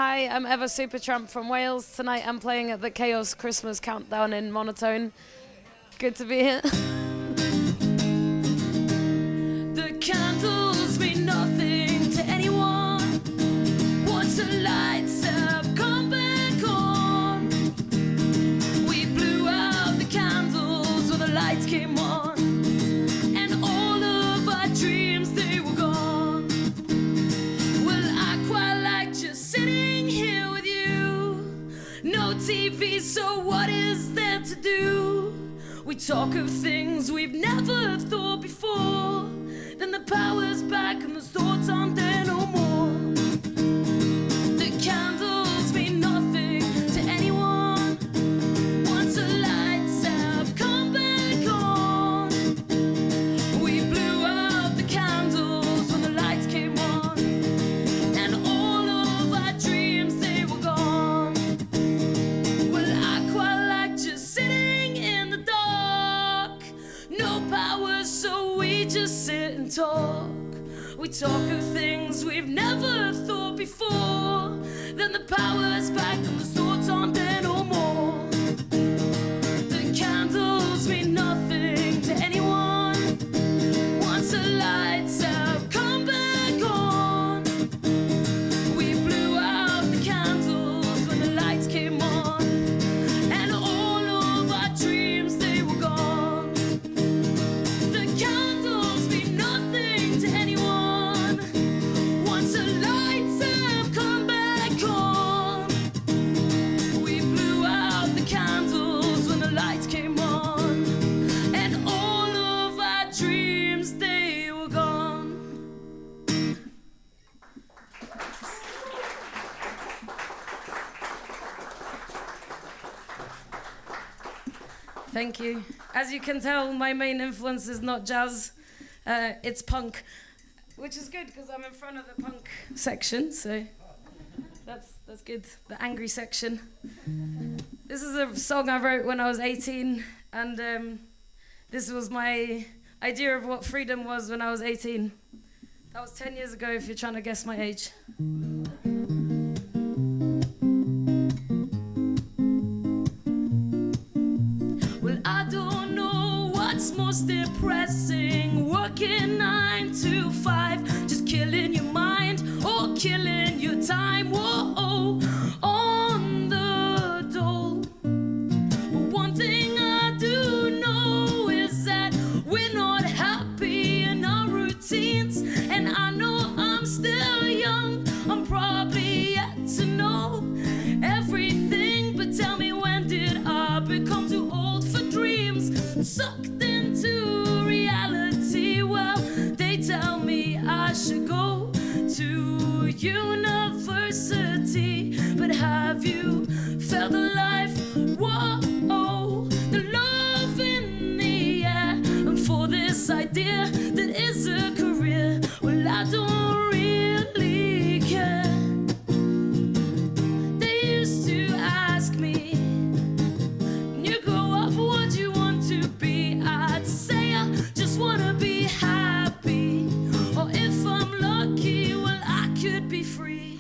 Hi, I'm Efa Supertramp from Wales. Tonight I'm playing at the Chaos Christmas Countdown in monotone. Good to be here. The candles mean nothing to anyone. Once the lights have come back on, we blew out the candles when the lights came on, and all of our dreams, they were gone. Well, I quite like just sitting here with you. No TV, so what is there to do? We talk of things we've never thought before. Then the power's back and the thoughts aren't there no more. The candles mean nothing to anyone. Once the lights have come back on, we blew out the candles when the lights came on, and all of our dreams, they were gone. Well, I quite like just sitting in the dark. No power, so we just sit and talk. We talk of things we've never thought before. Then the power's back and the thoughts aren't there no more. The candles mean nothing to anyone. Once the lights have come back on, we blew out the candles when the lights came on, and all of our dreams, they were gone. The candles mean nothing to anyone. Once the lights have come back on, we blew out the candles when the lights came on, and all of our dreams, they were gone. Thank you. As you can tell, my main influence is not jazz, it's punk, which is good because I'm in front of the punk section, so that's good, the angry section. This is a song I wrote when I was 18, and this was my idea of what freedom was when I was 18. That was 10 years ago if you're trying to guess my age. Well, I don't know what's most depressing, working 9 to 5, just killing your mind or killing your time. Whoa, on the dole. But one thing I do know is that we're not happy in our routines, and I know I'm still young. I'm probably yet to know everything, but tell me, when did I become too old for dreams? Sucked into reality. Well, they tell me I should go to university, but have you felt alive? Whoa, the love in the air, and for this idea that is a career, well, I don't really care. They used to ask me, when you grow up, what do you want to be? I'd say I just wanna be happy, or if I'm lucky, well, I could be free.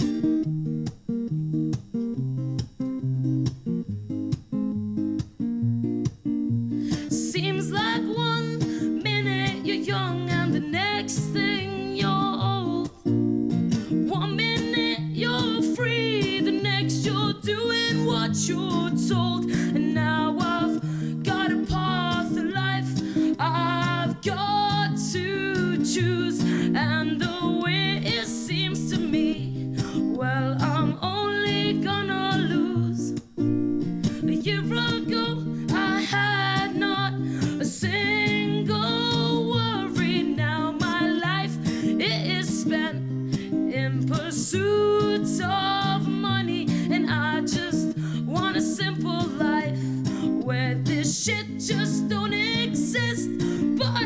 Seems like one minute you're young and the next thing you're old. 1 minute you're free, the next you're doing what you're told. And now I've got a path of life I've got to choose, and the way it seems to me, well, I'm only gonna lose. A year ago I had not a single worry. Now my life, it is spent in pursuit of money, and I just want a simple life where this shit just don't exist. But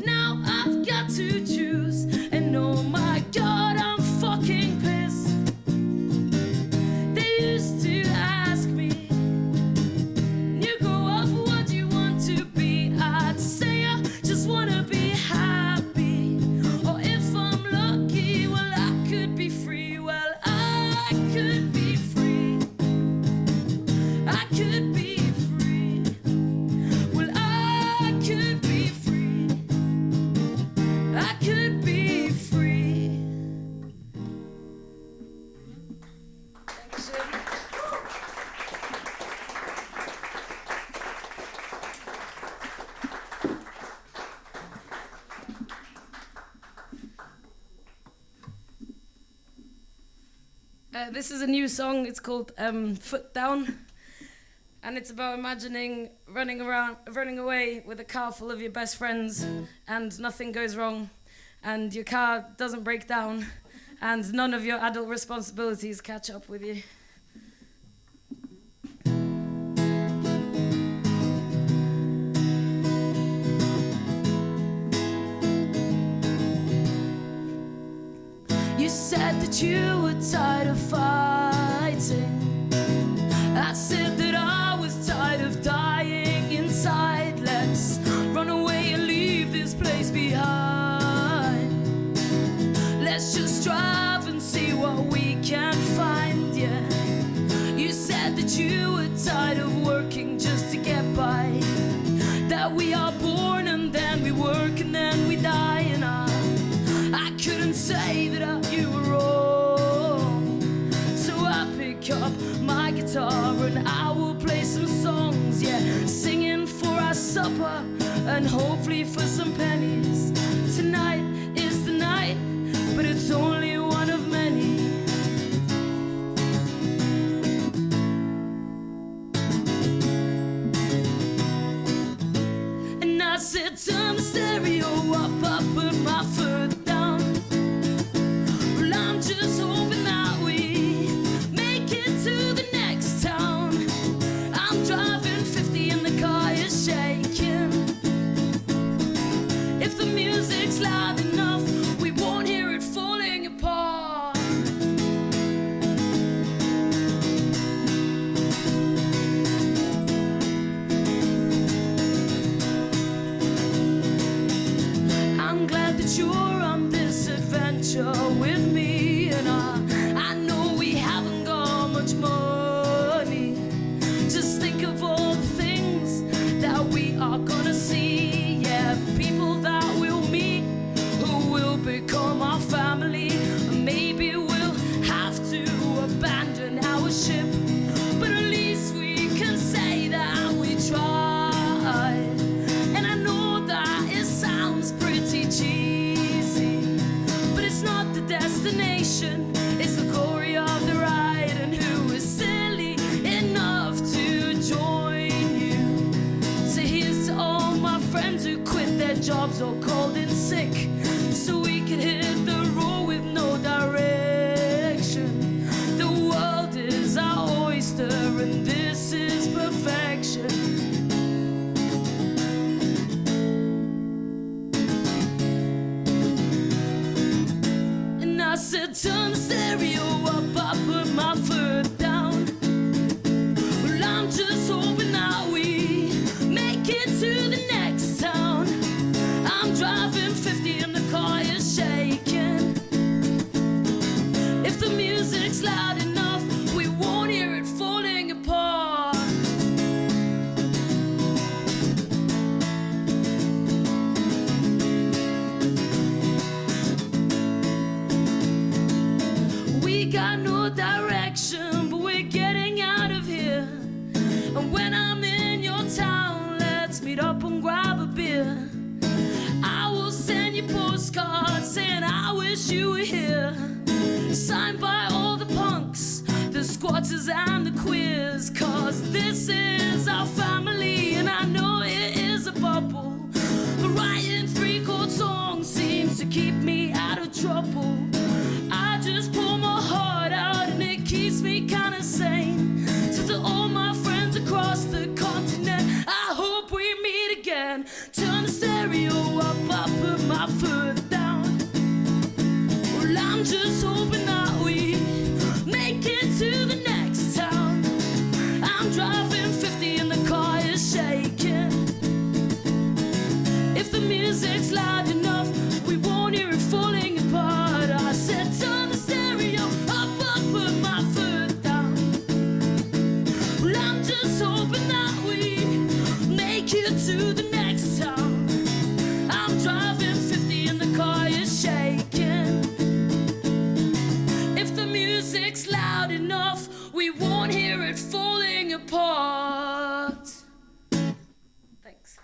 now I've got to choose, and oh my God, I'm fucking pissed. They used to ask me, when you grow up, what do you want to be? I'd say I just wanna be happy, or if I'm lucky, well, I could be free. Well, I could be This is a new song. It's called Foot Down. And it's about imagining running away with a car full of your best friends, and nothing goes wrong, and your car doesn't break down, and none of your adult responsibilities catch up with you. You said that you were tired of fighting. I said that I was tired of dying inside. Let's run away and leave this place behind. Let's just drive and see what we can find, yeah. You said that you were tired of working just to get by. That we are born and then we work and then we die. And I couldn't say that you were wrong. So I pick up my guitar and I will play some songs, yeah. Singing for our supper and hopefully for some pennies. Tonight is the night, but it's only one of many. And I said turn the stereo up, I put my foot down. Well, I'm just hoping that we make it to the next town. I'm driving 50 and the car is shaking. If the music's loud enough, we won't hear it falling apart. I'm glad that you're on this adventure with me, and I know we haven't got much money. Just think of all the things that we are gonna see, yeah. People that we'll meet who will become our family. Maybe we'll have to abandon our ship, but at least we can say that we tried. And I know that it sounds pretty cheesy, but it's not the destination, it's the glory of the ride. And who is silly enough to join you? So here's to all my friends who quit their jobs or called in sick, so we can hit the road with no direction. The world is our oyster and this is perfection. And I said turn the stereo up, I put my foot down. Well, I'm just hoping that we make it to the next town. I'm driving 50 and the car is shaking. If the music's loud enough, we won't hear it falling apart. We got no direction, but we're getting out of here. And when I'm in your town, let's meet up and grab a beer. I will send you postcards saying I wish you were here. Signed by all the punks, the squatters and the queers. Cause this is our family and I know it is a bubble. But writing 3-chord songs seems to keep me out of trouble. I just pour my heart out and it keeps me kinda sane. So to all my friends across the continent, I hope we meet again. Turn the stereo up, I put my foot down. Well, I'm just hoping that we make it to the next town. I'm driving 50 and the car is shaking. If the music's loud enough, we won't hear it falling apart. I said turn the stereo up, I put my foot down. Well, I'm just hoping that we make it to the next town. I'm driving 50 and the car is shaking. If the music's loud enough, we won't hear it falling apart. Thanks.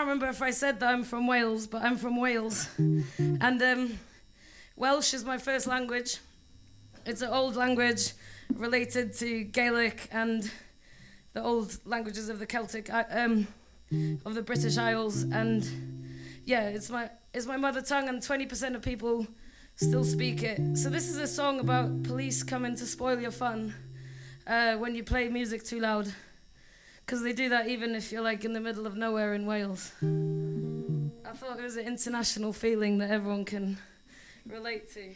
can't remember if I said that I'm from Wales, but I'm from Wales. And Welsh is my first language. It's an old language related to Gaelic and the old languages of the Celtic, of the British Isles. And yeah, it's my mother tongue, and 20% of people still speak it. So this is a song about police coming to spoil your fun when you play music too loud. Because they do that even if you're like in the middle of nowhere in Wales. I thought it was an international feeling that everyone can relate to.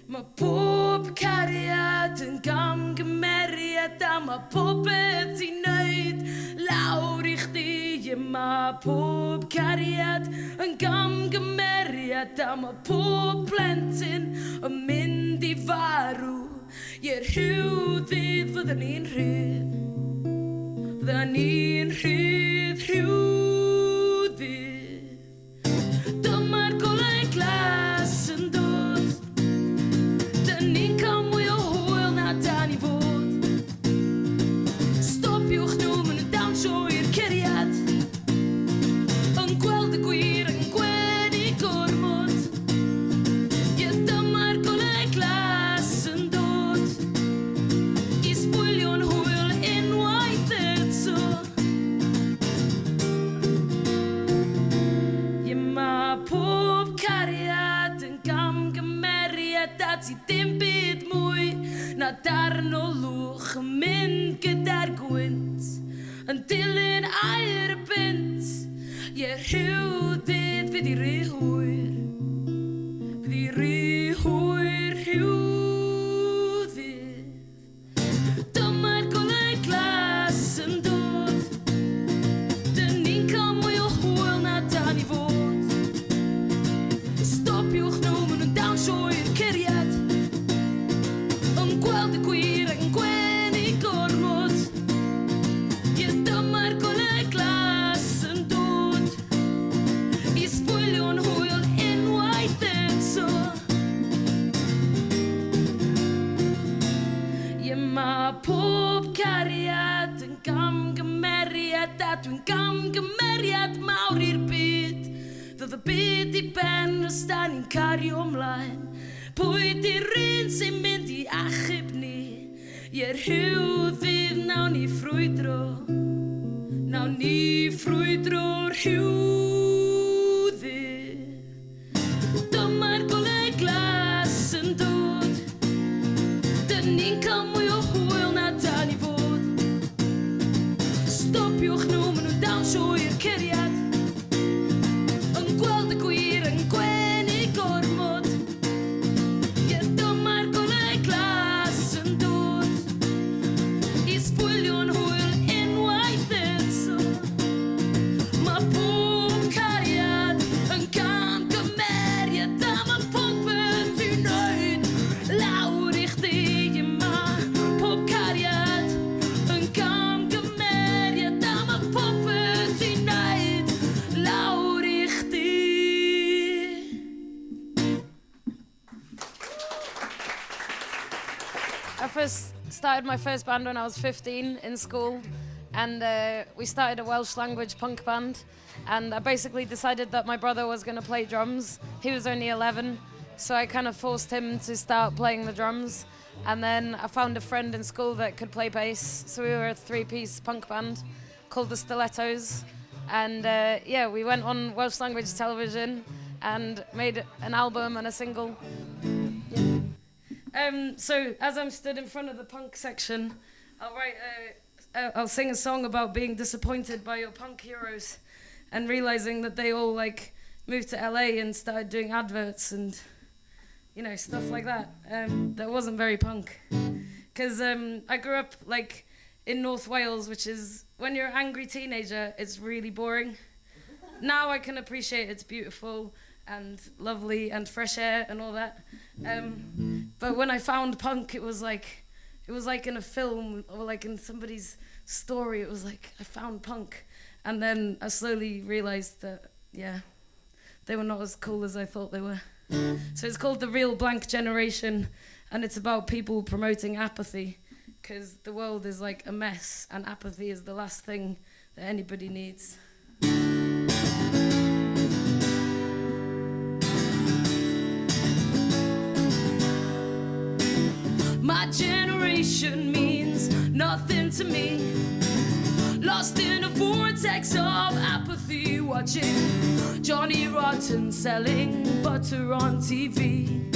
Ma pob cariad yn gamgymeriad a ma popeth i wneud lawr i chdi. Ma pob cariad yn gamgymeriad a ma pob plentyn yn mynd i farw. I'r rhywddydd fydden ni'n rhydd, fydden ni'n rhydd rhywddydd. Dyma'r golau glas yn dod, dyn ni'n cael mwy o hwyl na da ni fod. Stopiwch nhw, maen nhw'n dawnsio i'r ceriad, yn gweld y gwir yn gwenu gormod. Ie, dyma'r golau glas yn dod, i sbwylio'n hwyl unwaith eto. Ie, ma pob cariad yn gamgymeriad a ti dim byd mwy na darn o lwch yn mynd gyda'r gwynt, yn dilyn air y bint. Ie, rhywddydd fydd i ry hwyr, fydd i ry hwyr rhywddydd. Dyma'r golau glas yn dod, dyn ni'n cael mwy o hwyl na da ni fod. Stopiwch nhw, maen nhw'n dawnsio i'r ceriad, yn gweld y gwir ac yn gwenu gormod. Ie, dyma'r golau glas yn dod, i sbwylio'n hwyl unwaith eto. Ie, ma pob cariad yn gamgymeriad a dwi'n gamgymeriad mawr i'r byd. Ddodd y byd i ben os da ni'n cario ymlaen. Pwy di'r un sy'n mynd i achub ni? Ie, rhywddydd nawn ni ffrwydro, nawn ni ffrwydro rhywddydd. Dyma'r golau glas yn dod, dyn ni'n cael mwy o hwyl na da ni fod. Stopiwch nhw, maen nhw'n dawnsio i'r ceriad, yn gweld y gwir yn gwenu gormod. Ie, dyma'r golau glas yn dod, i sbwylio'n hwyl unwaith eto. Ma pob cariad yn gamgymeriad a ma popeth i wneud lawr i chdi. Ie, ma pob cariad yn gamgymeriad a ma popeth i wneud lawr i chdi. I first started my first band when I was 15 in school, and we started a Welsh language punk band, and I basically decided that my brother was going to play drums. He was only 11, so I kind of forced him to start playing the drums, and then I found a friend in school that could play bass, so we were a three-piece punk band called the Stilletoes, and yeah, we went on Welsh language television and made an album and a single. So as I'm stood in front of the punk section, I'll sing a song about being disappointed by your punk heroes and realizing that they all like moved to LA and started doing adverts and, you know, stuff like that. That wasn't very punk. Because I grew up like in North Wales, which is, when you're an angry teenager, it's really boring. Now I can appreciate it's beautiful and lovely and fresh air and all that. But when I found punk, it was like in a film or like in somebody's story. It was like I found punk, and then I slowly realized that, yeah, they were not as cool as I thought they were. So it's called The Real Blank Generation, and it's about people promoting apathy, because the world is like a mess, and apathy is the last thing that anybody needs. My generation means nothing to me. Lost in a vortex of apathy, watching Johnny Rotten selling butter on TV.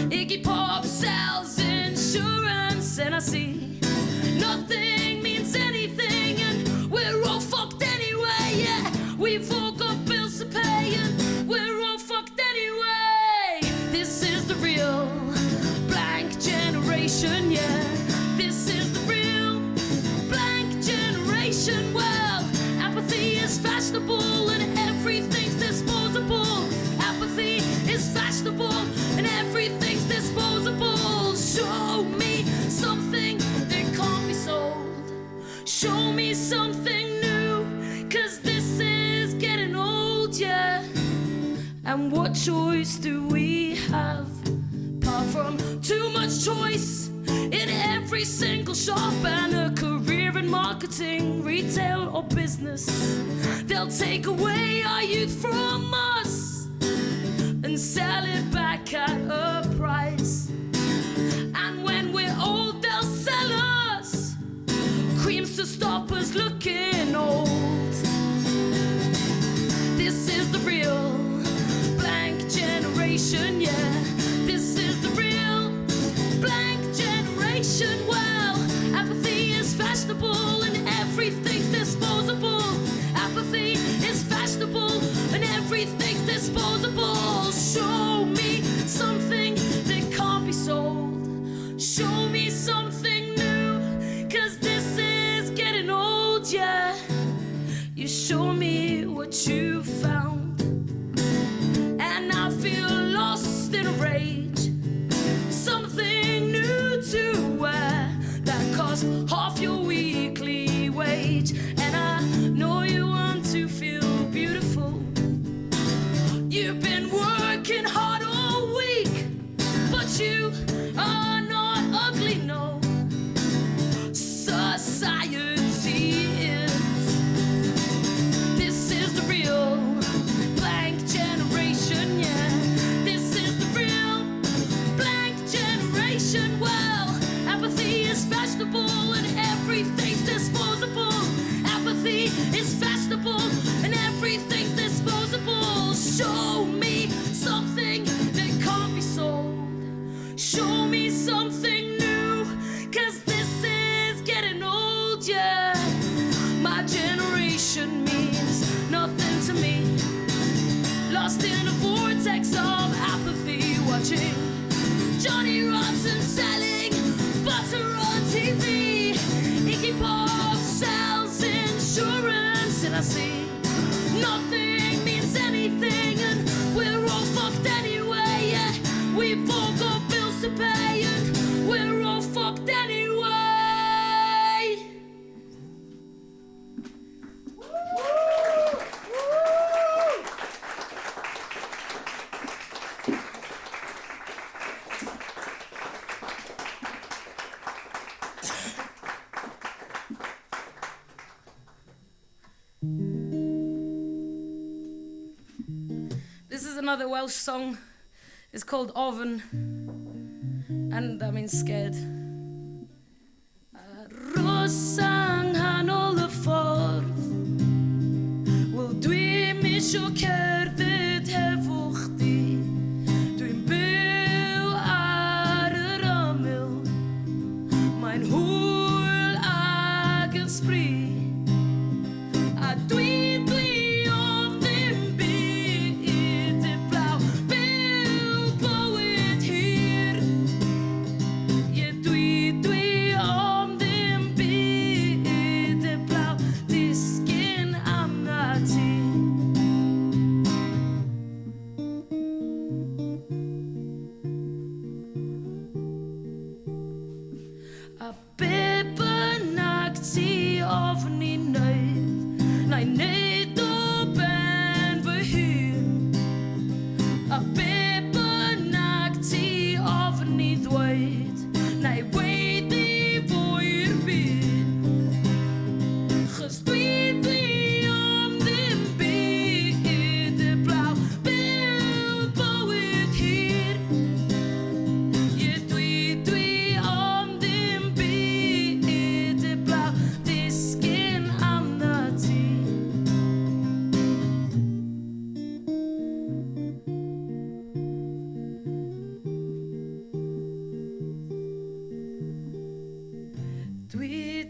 Iggy Pop sells insurance, and I see nothing means anything, and we're all fucked anyway. Yeah, we've all got bills to pay, and we're all fucked anyway. This is the real blank generation. Yeah, this is the real blank generation. Well, apathy is fashionable and everything's disposable. Apathy is fashionable and everything's disposable. Show me something that can't be sold. Show me something new, 'cause this is getting old, yeah. And what choice do we have? Apart from too much choice in every single shop and a career in marketing, retail or business. They'll take away our youth from us and sell it back at a price. And when we're old, they'll sell us creams to stop us looking old. This is the real blank generation, yeah. This is the real blank generation. Well, apathy is fashionable and everything's disposable. Apathy is fashionable and everything's disposable. Show me something that can't be sold. Show me something new, 'cause this is getting old, yeah. You show me what you found, and I feel lost in a rage. Something new to wear that costs half your weekly wage. And I know you want to feel beautiful. You've been working hard all week, but you are not ugly, no. Society is. This is the real blank generation, yeah. This is the real blank generation. Well, apathy is fashionable and everything's disposable. Apathy is fashionable and everything's disposable. Show me something that can't be sold. Show me something new, 'cause this is getting old, yeah. My generation means nothing to me. Lost in a vortex of apathy, watching Johnny Rotten selling butter on TV. Iggy Pop sells insurance, and I see nothing means anything, and we're all fucked anyway. Yeah, we've all got bills to pay, and we're all fucked anyway. This is another Welsh song. It's called Ofn, and that means scared. Rosang hanol y ffordd. Wel dwi'n misio cerdded hefo chdi. Dwi'n byw ar yr ymyl. Mae'n hwyl ag yn sbri. A dwi ond ddim byd heblaw. Byw bywyd hir. Ie dwi ond ddim byd heblaw. Disgyn am na ti. Nej, weet die voor je bent. Gestuurd die om de bitte blauw. Beeld bouw het hier. Je twee om de bitte blauw. Het is geen ander tijd.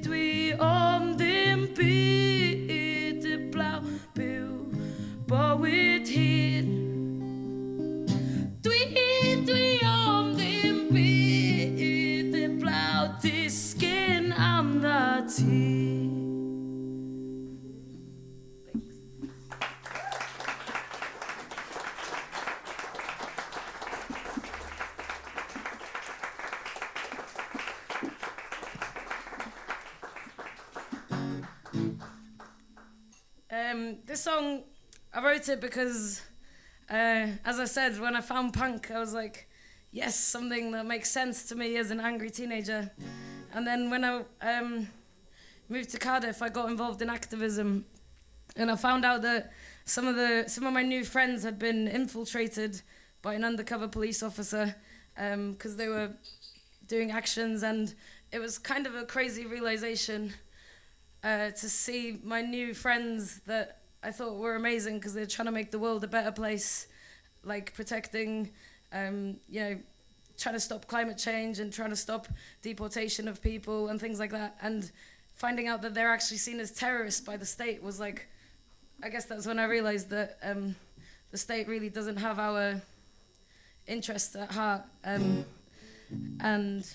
Twee om de bitte blauw. Beeld bouw het hier. Twee om de bitte blauw. Het is geen ander tijd. This song, I wrote it because, as I said, when I found punk, I was like, yes, something that makes sense to me as an angry teenager. And then when I moved to Cardiff, I got involved in activism, and I found out that some of my new friends had been infiltrated by an undercover police officer because they were doing actions, and it was kind of a crazy realization to see my new friends that I thought were amazing because they're trying to make the world a better place, like protecting, trying to stop climate change and trying to stop deportation of people and things like that. And finding out that they're actually seen as terrorists by the state was like, I guess that's when I realized that the state really doesn't have our interests at heart. And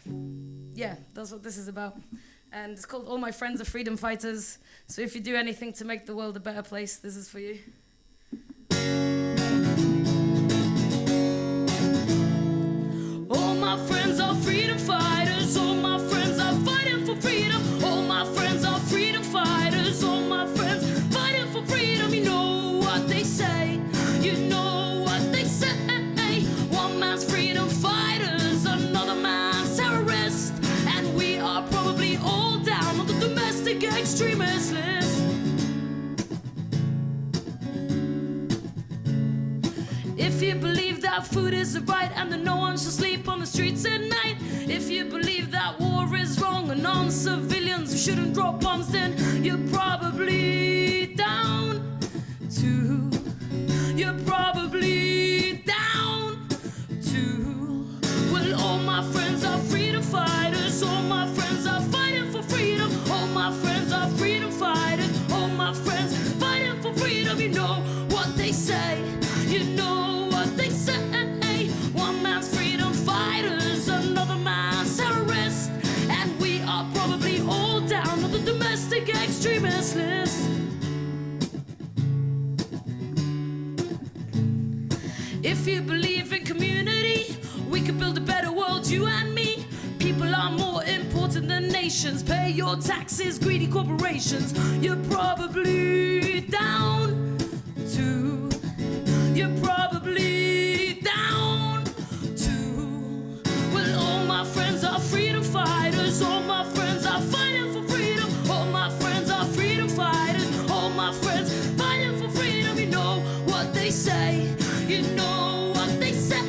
yeah, that's what this is about. And it's called All My Friends Are Freedom Fighters. So if you do anything to make the world a better place, this is for you. All my friends are freedom fighters. All my friends are fighting for freedom. All my friends are freedom fighters. All my friends fighting for freedom. You know what they say. You know what they say. One man's freedom fighters, another man's terrorist. And we are probably all down on the domestic extremist list. If you believe that food is a right and that no one should sleep on the streets at night, if you believe that war is wrong and on civilians shouldn't drop bombs, then you're probably down to. You're probably down to. Well, all my friends are freedom fighters. All my friends are fighting for freedom. All my friends are freedom fighters. All my friends fighting for freedom. You know what they say. You know what they say. One man's freedom fighters, another man's terrorist. And we are probably all down on the domestic extremist list. If you believe in community, we could build a better world, you and me. People are more important than nations. Pay your taxes, greedy corporations. You're probably down to. You're probably down to. Well, all my friends are freedom fighters. All my friends are fighting for freedom. All my friends are freedom fighters. All my friends fighting for freedom. You know what they say. You know what they say.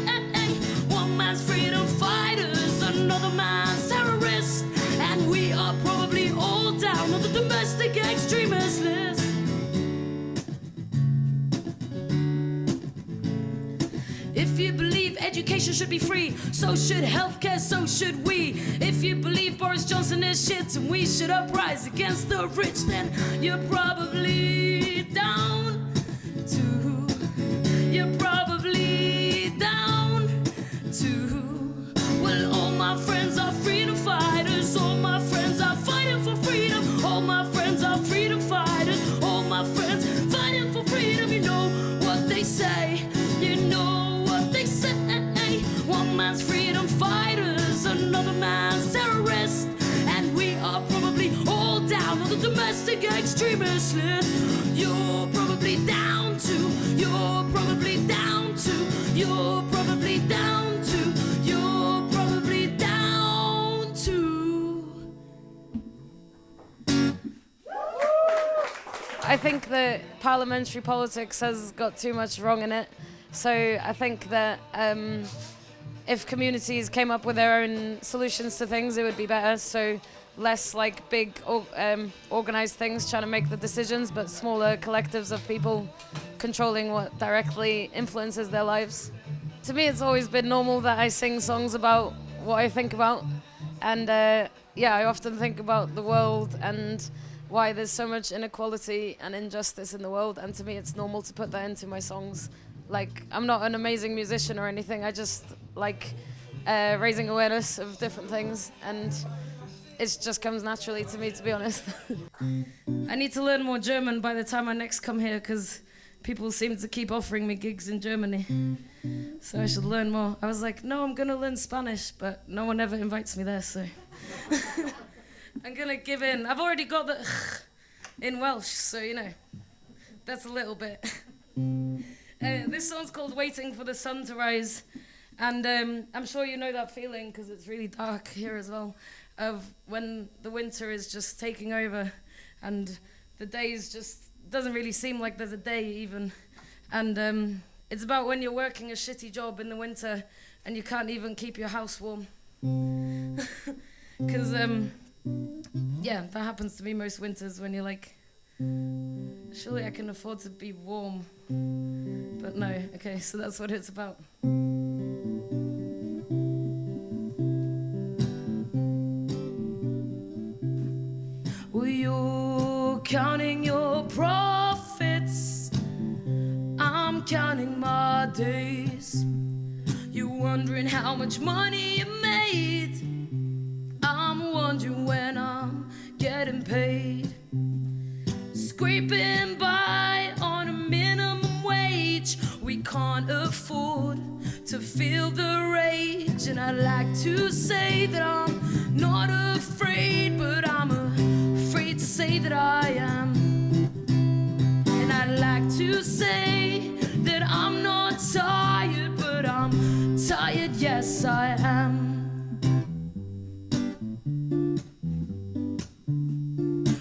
One man's freedom fighters, another man's terrorist. And we are probably all down on the domestic extremist list. If you believe education should be free, so should healthcare, so should we. If you believe Boris Johnson is shit and we should uprise against the rich, then you're probably down to. You're probably down to. Well, all my friends are freedom fighters. All my friends are fighting for freedom. All my friends are freedom fighters. All my friends fighting for freedom. You know what they say. You know what they say. One man's freedom fighters, another man's terrorist. And we are probably all down on the domestic extremist list. You're probably down to. You're probably down to. You're probably down to. You're probably down I think that parliamentary politics has got too much wrong in it. So I think that if communities came up with their own solutions to things, it would be better. So less like big organized things trying to make the decisions, but smaller collectives of people controlling what directly influences their lives. To me, it's always been normal that I sing songs about what I think about. And I often think about the world and why there's so much inequality and injustice in the world. And to me, it's normal to put that into my songs. Like, I'm not an amazing musician or anything. I just like raising awareness of different things. And it just comes naturally to me, to be honest. I need to learn more German by the time I next come here, because people seem to keep offering me gigs in Germany. So I should learn more. I was like, no, I'm going to learn Spanish, but no one ever invites me there, so I'm going to give in. I've already got the in Welsh, so, you know, that's a little bit. This song's called Waiting for the Sun to Rise, and I'm sure you know that feeling, because it's really dark here as well, of when the winter is just taking over and the days just doesn't really seem like there's a day even. And it's about when you're working a shitty job in the winter and you can't even keep your house warm. Because, that happens to me most winters when you're like, surely I can afford to be warm. But no, okay, so that's what it's about. Well, you're counting your profits, I'm counting my days. You're wondering how much money you made, I'm wondering when I'm getting paid. Scraping by on a minimum wage, we can't afford to feel the rage. And I'd like to say that I'm not afraid, but I'm afraid to say that I am. And I'd like to say that I'm not tired, but I'm tired, yes I am.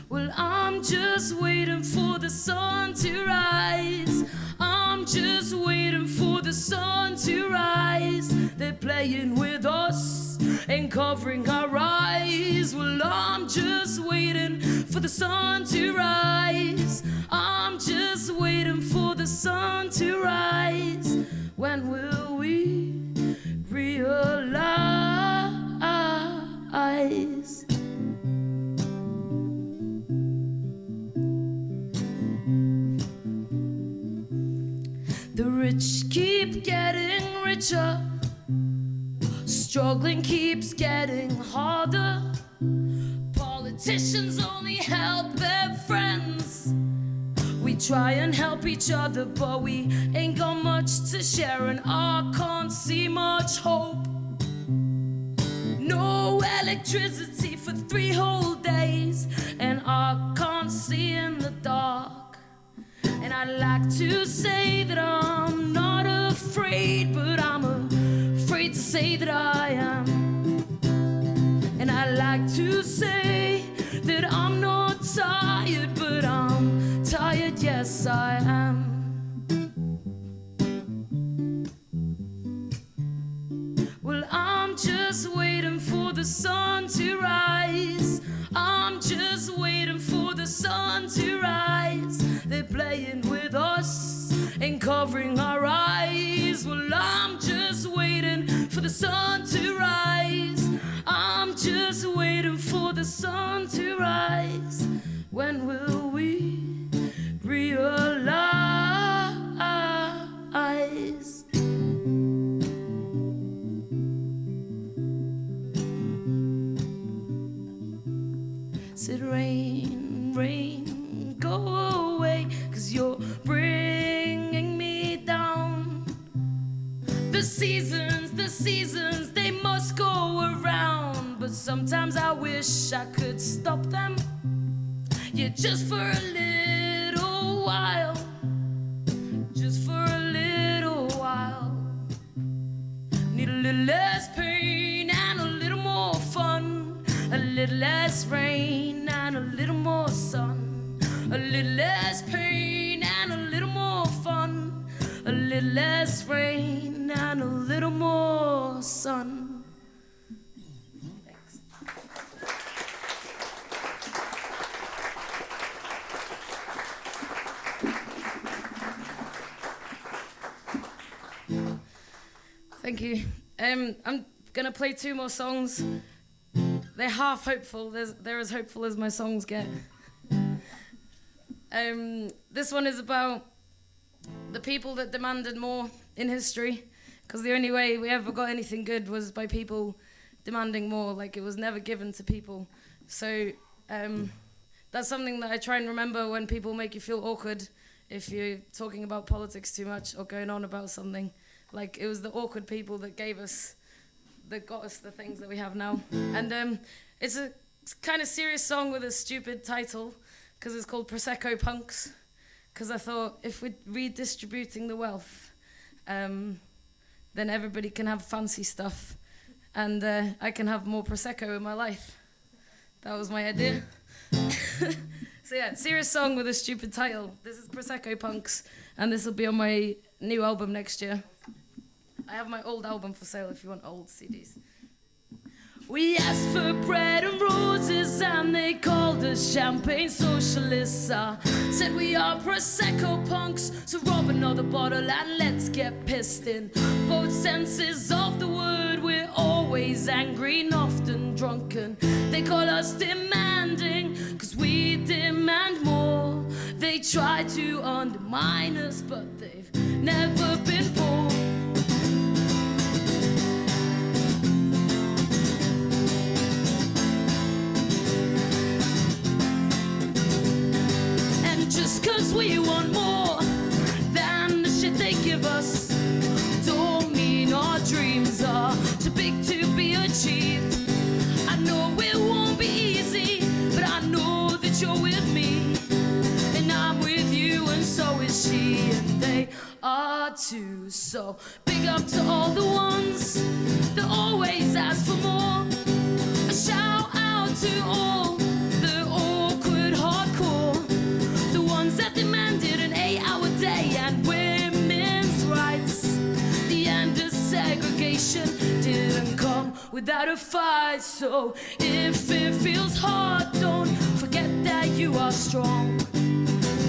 Well, I'm just waiting for the sun to rise. I'm just waiting for the sun to rise. They're playing with us and covering our eyes. Well, I'm just waiting for the sun to rise. I'm just waiting for the sun to rise. When will we realize? The rich keep getting richer, struggling keeps getting harder. Politicians only help their friends. We try and help each other, but we ain't got much to share, and I can't see much hope. No electricity for 3 whole days, and I can't see in the dark. And I'd like to say that I'm not afraid, but I'm afraid to say that I am. And I'd like to say that I'm not tired, but I'm tired, yes I am. Well, I'm just waiting for the sun to rise. I'm just waiting for the sun to rise. They're playing with us and covering our eyes. Well, I'm just waiting for the sun to rise. I'm just waiting for the sun to rise. When will we realize? Said rain, rain, go away, 'cause you're bringing me down. The seasons, they must go around, but sometimes I wish I could stop them. Yeah, just for a little while, just for a little while. Need a little less pain and a little more fun, a little less rain and a little more sun, A little less pain and a little more fun. A little less rain and a little more sun. Thanks. Thank you. I'm gonna play 2 more songs. They're half hopeful. They're as hopeful as my songs get. This one is about the people that demanded more in history, because the only way we ever got anything good was by people demanding more. Like, it was never given to people. So that's something that I try and remember when people make you feel awkward if you're talking about politics too much or going on about something. Like, it was the awkward people that got us the things that we have now. And it's a kind of serious song with a stupid title, because it's called Prosecco Punks, because I thought if we're redistributing the wealth, then everybody can have fancy stuff, and I can have more Prosecco in my life. That was my idea. So yeah, serious song with a stupid title. This is Prosecco Punks, and this will be on my new album next year. I have my old album for sale if you want old CDs. We asked for bread and roses and they called us champagne socialists. Said we are Prosecco punks, so rob another bottle and let's get pissed in both senses of the word. We're always angry and often drunken. They call us demanding, cause we demand more. They try to undermine us, but they've never been poor. Cause we want more than the shit they give us. Don't mean our dreams are too big to be achieved. I know it won't be easy, but I know that you're with me, and I'm with you, and so is she, and they are too. So big up to all the ones that always ask for more. A shout out to all the awkward hardcore, that demanded an 8-hour day and women's rights. The end of segregation didn't come without a fight. So if it feels hard, don't forget that you are strong.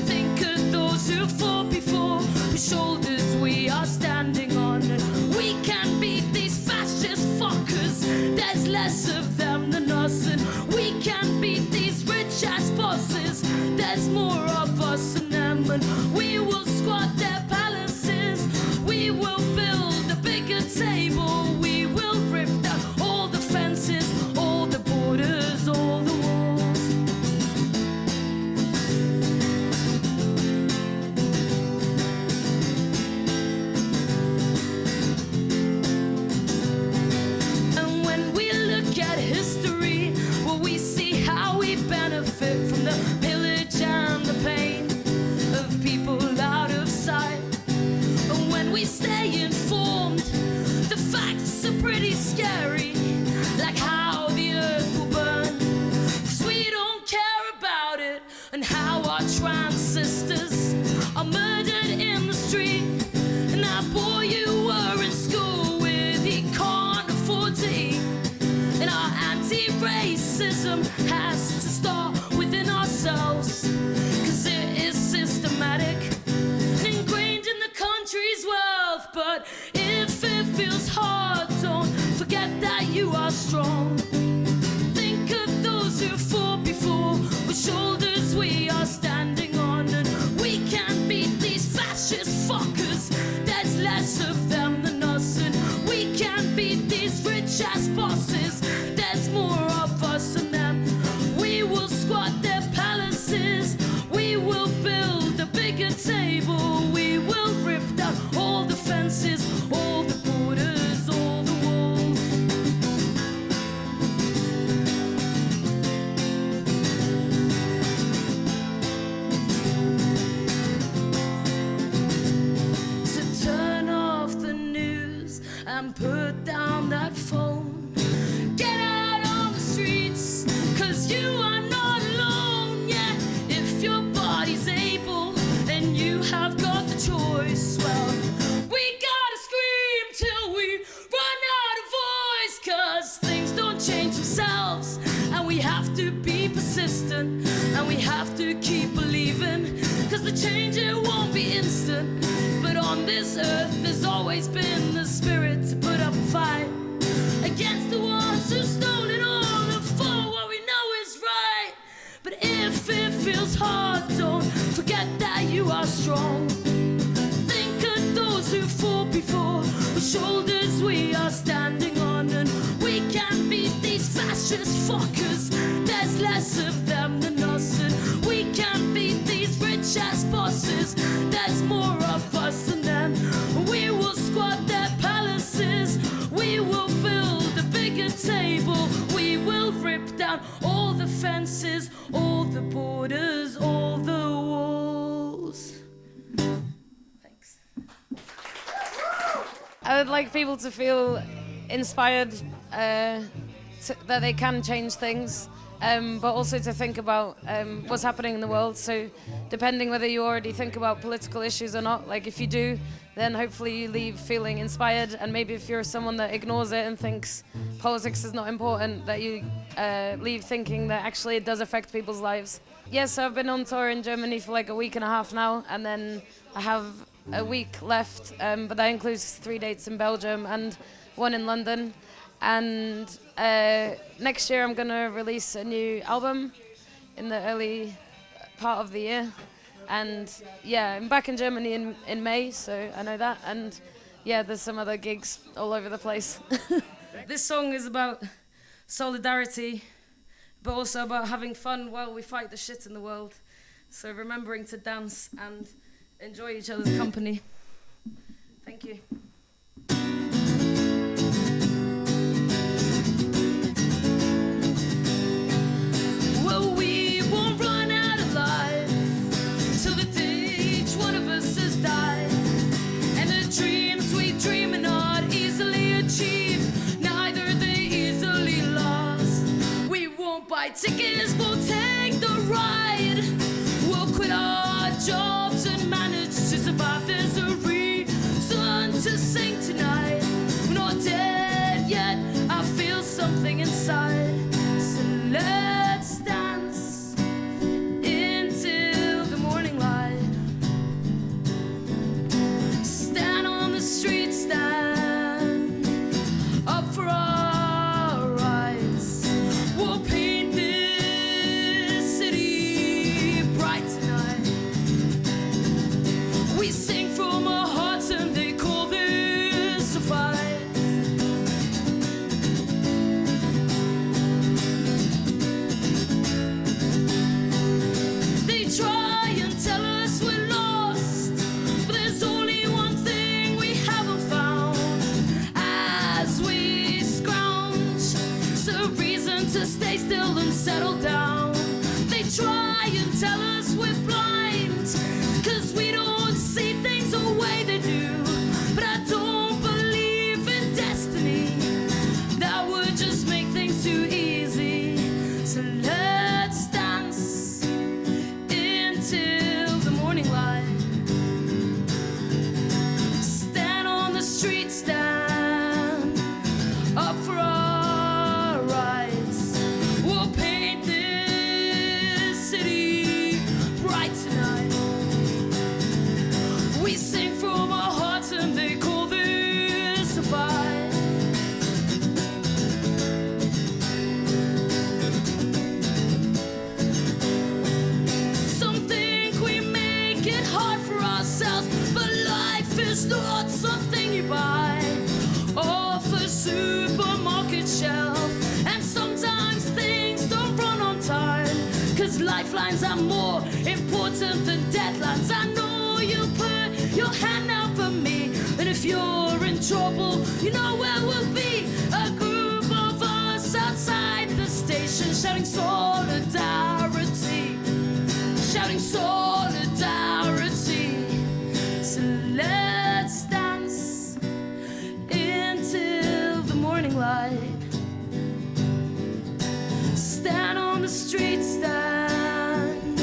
Think of those who fought before, whose shoulders we are standing on. And we can beat these fascist fuckers, there's less of them than us. And we can beat these rich-ass bosses, there's more of us than them. And we will squat their palaces, we will build a bigger table, we will rip down all the fences, all the borders, all the walls. And when we look at history, well, we see how we benefit from the pillage and the pain of people out of sight. And when we stay informed, the facts are pretty scary, like how the earth will burn, cause we don't care about it, and how our trans sisters are murdered in the street. And that boy you were in school with, he can't afford to eat. And our anti-racism has to start within ourselves, cause it is systematic and ingrained in the country's wealth. But if it feels hard, don't forget that you are strong. Think of those who fought before, with shoulders we are standing on. And we can beat these fascist fuckers, there's less of them than us. And we can beat these rich-ass bosses, there's more of us than them. We will squat their palaces, we will build a bigger table, we will rip down all the fences, all the borders, all the walls. So turn off the news and put down that phone. Get out on the change themselves. And we have to be persistent, and we have to keep believing, cause the change, it won't be instant. But on this earth there's always been the spirit to put up a fight against the ones who stole it all and for what we know is right. But if it feels hard, don't forget that you are strong. Think of those who fought before, whose shoulders we are standing on, and we can beat these fascist fuckers. There's less of them than us, and we can beat these rich ass bosses. There's more of us than them. We will squat their palaces. We will build a bigger table. We will rip down all the fences, all the borders, all the walls. Thanks. I would like people to feel inspired that they can change things, but also to think about what's happening in the world. So depending whether you already think about political issues or not, like if you do, then hopefully you leave feeling inspired. And maybe if you're someone that ignores it and thinks politics is not important, that you leave thinking that actually it does affect people's lives. Yes, so I've been on tour in Germany for like a week and a half now, and then I have a week left, but that includes 3 dates in Belgium and 1 in London. And next year I'm gonna release a new album in the early part of the year. And yeah, I'm back in Germany in May, so I know that. And yeah, there's some other gigs all over the place. This song is about solidarity, but also about having fun while we fight the shit in the world. So remembering to dance and enjoy each other's company. Thank you. Well, we won't run out of life till the day each one of us has died. And the dreams we dream are not easily achieved, neither are they easily lost. We won't buy tickets, we'll take the ride. We'll quit our jobs and manage to survive. There's a reason to sing tonight. We're not dead yet, I feel something inside. So let's dance until the morning light. Stand on the street, stand up for our rights. We'll paint this city bright tonight. We sing from our hearts and they call this a fight. They try and tell us we're lost, but there's only one thing we haven't found. As we scrounge, it's a reason to stay still and settle down. They try and tell us we're blind, cause we don't see things the way they do. But I don't believe in destiny, that would just make things too easy. So let's dance until the morning light. Stand on the street, stand up for our rights. We'll paint this city bright tonight. We sing from our hearts and they call this a fight. Some think we make it hard for ourselves, but life is not something you buy off a supermarket shelf. And sometimes things don't run on time, cause lifelines are more important than deadlines. I know you'll put your hand out for me, and if you're in trouble, you know where we'll be. A group of us outside the station, shouting solidarity, shouting solidarity. So let's dance until the morning light. Stand on the street, stand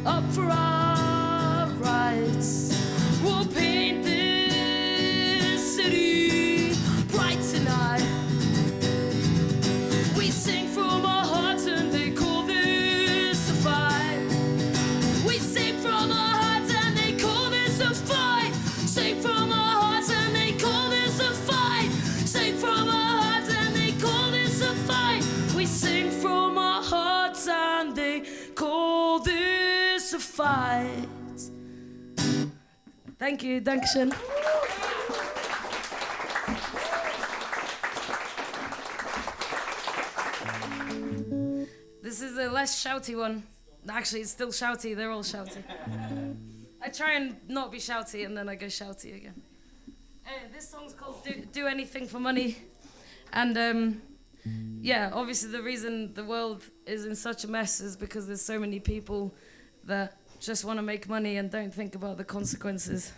up for our rights. We'll paint this city bright fight. Thank you, Dankeschön. This is a less shouty one. Actually, it's still shouty, they're all shouty. I try and not be shouty and then I go shouty again. This song's called Do Anything for Money. And yeah, obviously the reason the world is in such a mess is because there's so many people that just want to make money and don't think about the consequences.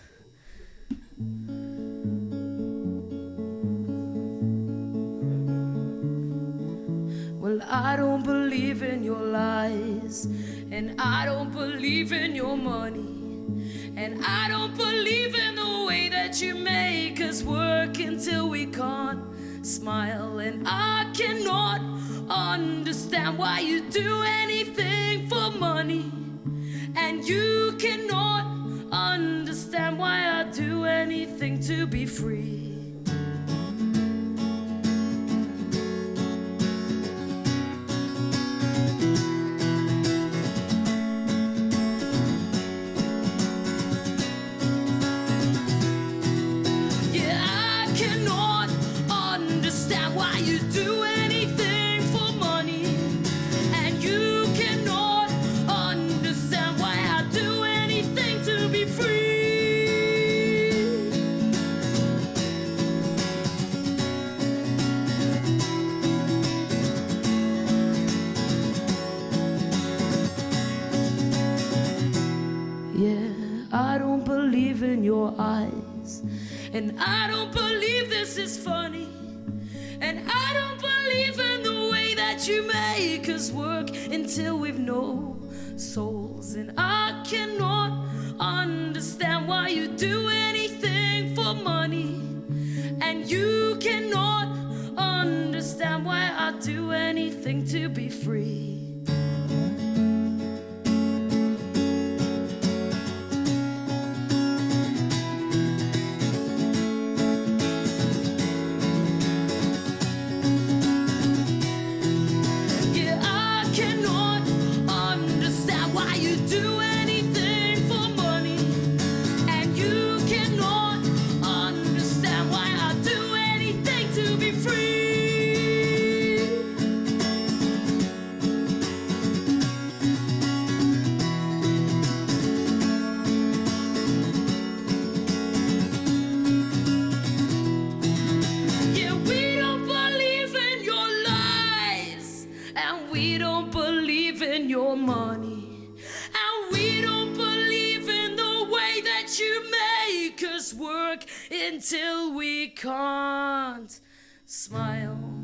Well, I don't believe in your lies, and I don't believe in your money, and I don't believe in the way that you make us work until we can't smile. And I cannot understand why you do anything for money, and you cannot understand why I do anything to be free. Your eyes, and I don't believe this is funny, and I don't believe in the way that you make us work until we've no souls. And I cannot understand why you do anything for money, and you cannot understand why I do anything to be free. Until we can't smile.